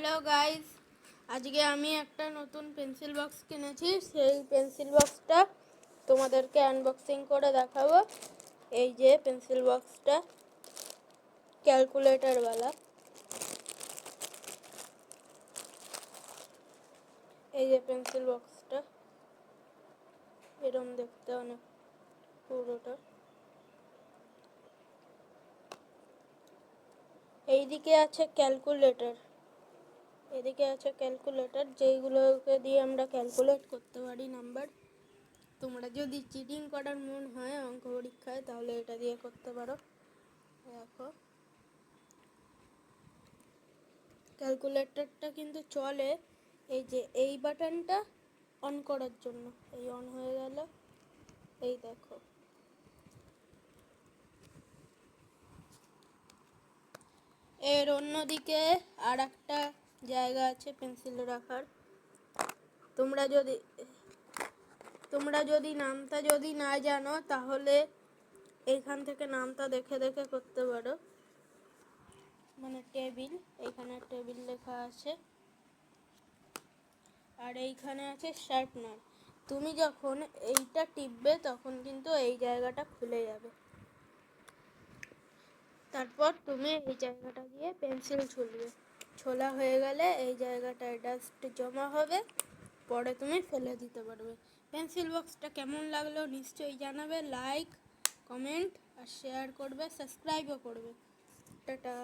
Hello guys, আজকে আমি একটা নতুন পেন্সিল বক্স কিনেছি। সেই পেন্সিল বক্সটা তোমাদেরকে আনবক্সিং করে দেখাবো। এই যে পেন্সিল বক্সটা ক্যালকুলেটরওয়ালা। এই যে পেন্সিল বক্সটা এরকম দেখতে অনেক পুরোটা। এইদিকে আছে ক্যালকুলেটর, এদিকে আছে ক্যালকুলেটর, যেইগুলোকে দিয়ে আমরা ক্যালকুলেট করতে পারি নাম্বার। তোমরা যদি চিটিং করার মন হয় অঙ্ক পরীক্ষায়, তাহলে এটা দিয়ে করতে পারো। দেখো, ক্যালকুলেটরটা কিন্তু চলে এই যে এই বাটনটা অন করার জন্য। এই অন হয়ে গেল, এই দেখো। এর অন্যদিকে আর একটা জায়গা আছে পেন্সিল রাখার। তোমরা যদি নামটা না জানো, তাহলে এইখান থেকে নামটা দেখে দেখে করতে পারো। মানে টেবিল, এইখানে টেবিল লেখা আছে, আর এইখানে আছে শার্পনার। তুমি যখন এইটা টিপবে তখন কিন্তু এই জায়গাটা খুলে যাবে। তারপর তুমি এই জায়গাটা দিয়ে পেন্সিল ছুলবে। ছোলা হয়ে গেলে এই জায়গাটায় ডাস্ট জমা হবে, পরে তুমি ফেলে দিতে পারবে। পেন্সিল বক্সটা কেমন লাগলো নিশ্চয়ই জানাবে। লাইক, কমেন্ট আর শেয়ার করবে, সাবস্ক্রাইবও করবে। টাটা।